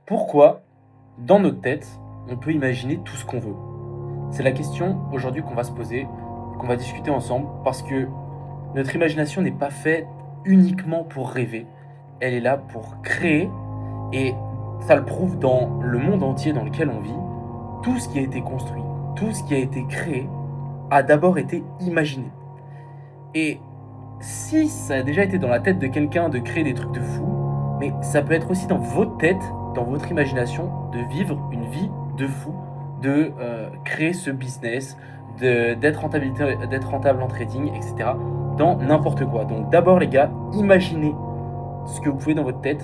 Pourquoi, dans notre tête, on peut imaginer tout ce qu'on veut? C'est la question aujourd'hui qu'on va se poser, qu'on va discuter ensemble, parce que notre imagination n'est pas faite uniquement pour rêver. Elle est là pour créer, et ça le prouve dans le monde entier dans lequel on vit. Tout ce qui a été construit, tout ce qui a été créé, a d'abord été imaginé. Et si ça a déjà été dans la tête de quelqu'un de créer des trucs de fou, mais ça peut être aussi dans votre tête, dans votre imagination, de vivre une vie de fou, de créer ce business, d'être rentable en trading, etc. Dans n'importe quoi. Donc d'abord les gars, imaginez ce que vous pouvez dans votre tête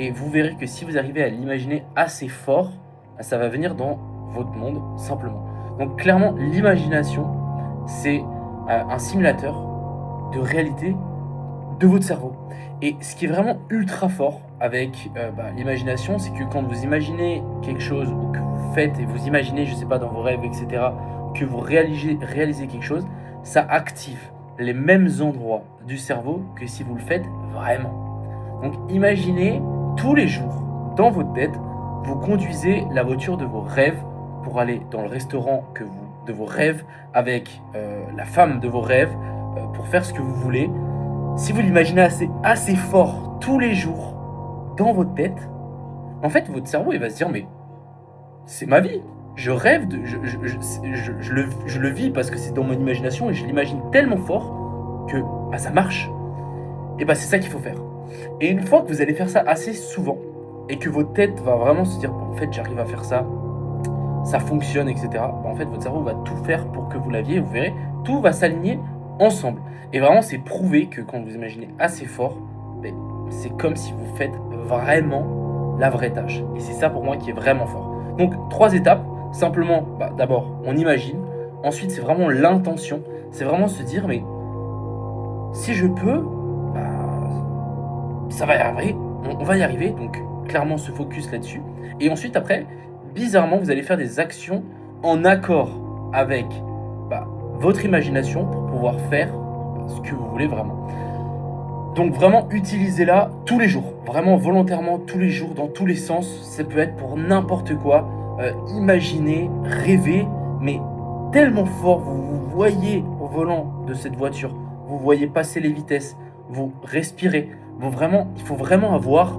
et vous verrez que si vous arrivez à l'imaginer assez fort, ça va venir dans votre monde simplement. Donc clairement, l'imagination, c'est un simulateur de réalité de votre cerveau. Et ce qui est vraiment ultra fort avec l'imagination, c'est que quand vous imaginez quelque chose ou que vous faites et vous imaginez, je sais pas, dans vos rêves, etc., que vous réalisez quelque chose, ça active les mêmes endroits du cerveau que si vous le faites vraiment. Donc imaginez tous les jours, dans votre tête, vous conduisez la voiture de vos rêves pour aller dans le restaurant de vos rêves, avec la femme de vos rêves, pour faire ce que vous voulez. Si vous l'imaginez assez fort tous les jours dans votre tête, en fait, votre cerveau il va se dire mais c'est ma vie. Je rêve, je le vis parce que c'est dans mon imagination et je l'imagine tellement fort que ça marche. Et c'est ça qu'il faut faire. Et une fois que vous allez faire ça assez souvent et que votre tête va vraiment se dire en fait j'arrive à faire ça, ça fonctionne, etc. En fait votre cerveau va tout faire pour que vous l'aviez et vous verrez, tout va s'aligner ensemble. Et vraiment c'est prouvé que quand vous imaginez assez fort, c'est comme si vous faites vraiment la vraie tâche. Et c'est ça pour moi qui est vraiment fort. Donc 3 étapes, simplement d'abord on imagine, ensuite c'est vraiment l'intention, c'est vraiment se dire mais si je peux, ça va y arriver, on va y arriver, donc clairement se focus là-dessus. Et ensuite après, bizarrement vous allez faire des actions en accord avec votre imagination pour pouvoir faire ce que vous voulez vraiment. Donc vraiment utilisez-la tous les jours, vraiment volontairement tous les jours, dans tous les sens. Ça peut être pour n'importe quoi. Imaginez, rêvez, mais tellement fort, vous vous voyez au volant de cette voiture, vous voyez passer les vitesses, vous respirez. Il faut vraiment avoir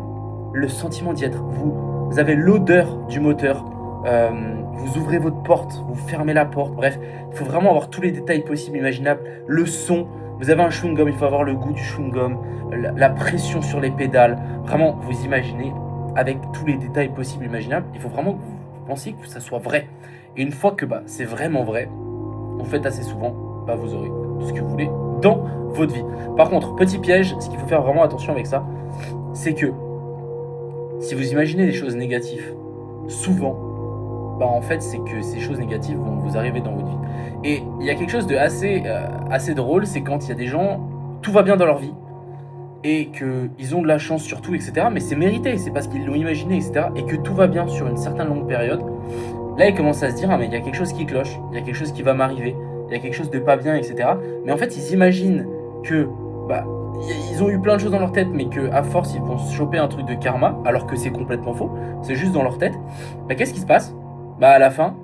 le sentiment d'y être. Vous avez l'odeur du moteur, vous ouvrez votre porte, vous fermez la porte, bref, il faut vraiment avoir tous les détails possibles, imaginables, le son. Vous avez un chewing-gum, il faut avoir le goût du chewing-gum, la pression sur les pédales. Vraiment, vous imaginez avec tous les détails possibles, imaginables. Il faut vraiment que vous pensiez que ça soit vrai. Et une fois que c'est vraiment vrai, vous faites assez souvent, vous aurez tout ce que vous voulez dans votre vie. Par contre, petit piège, ce qu'il faut faire vraiment attention avec ça, c'est que si vous imaginez des choses négatives, souvent, en fait, c'est que ces choses négatives vont vous arriver dans votre vie. Et il y a quelque chose de assez drôle, c'est quand il y a des gens, tout va bien dans leur vie, et qu'ils ont de la chance sur tout, etc. Mais c'est mérité, c'est parce qu'ils l'ont imaginé, etc. Et que tout va bien sur une certaine longue période. Là, ils commencent à se dire, mais il y a quelque chose qui cloche, il y a quelque chose qui va m'arriver, il y a quelque chose de pas bien, etc. Mais en fait, ils imaginent que ils ont eu plein de choses dans leur tête, mais qu'à force, ils vont se choper un truc de karma, alors que c'est complètement faux, c'est juste dans leur tête. Qu'est-ce qui se passe? À la fin,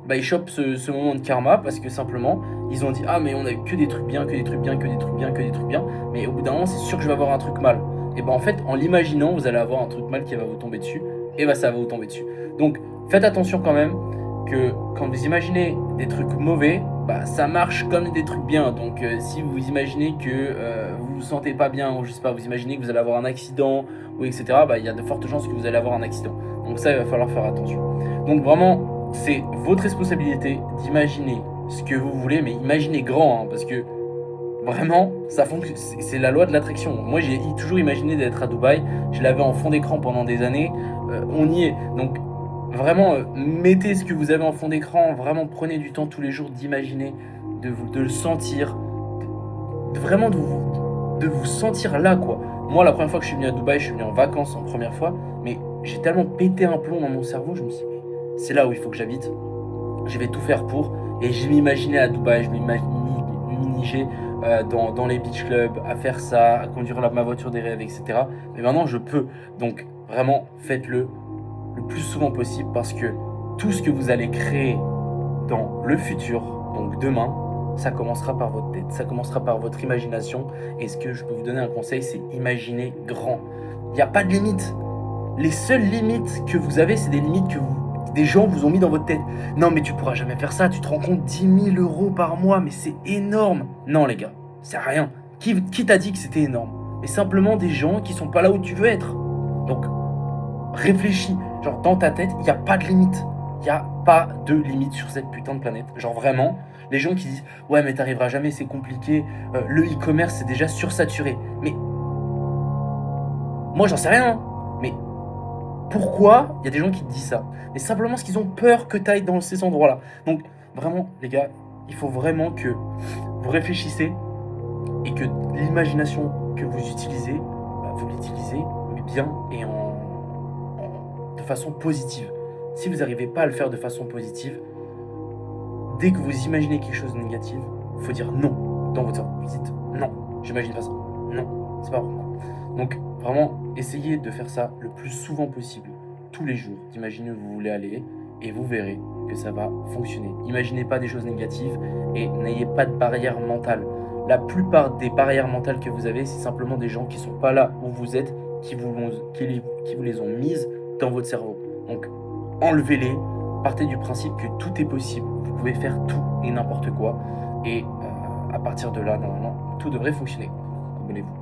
ils chopent ce moment de karma parce que simplement, ils ont dit mais on a eu que des trucs bien, que des trucs bien, que des trucs bien, que des trucs bien, mais au bout d'un moment, c'est sûr que je vais avoir un truc mal. Et en fait, en l'imaginant, vous allez avoir un truc mal qui va vous tomber dessus, et ça va vous tomber dessus. Donc, faites attention quand même que quand vous imaginez des trucs mauvais, ça marche comme des trucs bien. Donc, si vous imaginez que vous vous sentez pas bien, ou je sais pas, vous imaginez que vous allez avoir un accident, ou etc., il y a de fortes chances que vous allez avoir un accident. Donc ça, il va falloir faire attention. Donc vraiment, c'est votre responsabilité d'imaginer ce que vous voulez, mais imaginez grand, parce que vraiment, ça fonctionne. C'est la loi de l'attraction. Moi, j'ai toujours imaginé d'être à Dubaï. Je l'avais en fond d'écran pendant des années. On y est. Donc vraiment, mettez ce que vous avez en fond d'écran. Vraiment, prenez du temps tous les jours d'imaginer, de le sentir, de vous sentir là, quoi. Moi, la première fois que je suis venu à Dubaï, je suis venu en vacances en première fois, mais j'ai tellement pété un plomb dans mon cerveau, je me suis dit, c'est là où il faut que j'habite. Je vais tout faire pour. Et je m'imaginais à Dubaï, je m'imaginais dans les beach clubs, à faire ça, à conduire ma voiture des rêves, etc. Mais maintenant, je peux. Donc, vraiment, faites-le. le plus souvent possible parce que tout ce que vous allez créer dans le futur, donc demain, ça commencera par votre tête, ça commencera par votre imagination. Et ce que je peux vous donner un conseil, c'est imaginer grand. Il n'y a pas de limite. Les seules limites que vous avez, c'est des limites que des gens vous ont mis dans votre tête. Non, mais tu pourras jamais faire ça, tu te rends compte, 10 000 euros par mois, mais c'est énorme. Non, les gars, c'est rien. Qui t'a dit que c'était énorme? Mais simplement des gens qui sont pas là où tu veux être. Donc, réfléchis. Genre, dans ta tête, il n'y a pas de limite. Il n'y a pas de limite sur cette putain de planète. Genre, vraiment, les gens qui disent « Ouais, mais t'arriveras jamais, c'est compliqué. Le e-commerce, c'est déjà sursaturé. » Mais moi, j'en sais rien. Hein. Mais pourquoi il y a des gens qui te disent ça? Mais simplement parce qu'ils ont peur que tu ailles dans ces endroits-là. Donc, vraiment, les gars, il faut vraiment que vous réfléchissez et que l'imagination que vous utilisez, bah, vous l'utilisez, mais bien et de façon positive. Si vous n'arrivez pas à le faire de façon positive, dès que vous imaginez quelque chose de négatif, il faut dire non dans votre cerveau. Vous dites non, j'imagine pas ça. Non, c'est pas pour moi. Donc vraiment, essayez de faire ça le plus souvent possible, tous les jours, d'imaginer où vous voulez aller, et vous verrez que ça va fonctionner. Imaginez pas des choses négatives et n'ayez pas de barrière mentale. La plupart des barrières mentales que vous avez, c'est simplement des gens qui sont pas là où vous êtes, qui vous les ont mises dans votre cerveau. Donc enlevez-les, partez du principe que tout est possible, vous pouvez faire tout et n'importe quoi, et à partir de là, normalement, tout devrait fonctionner. Abonnez-vous.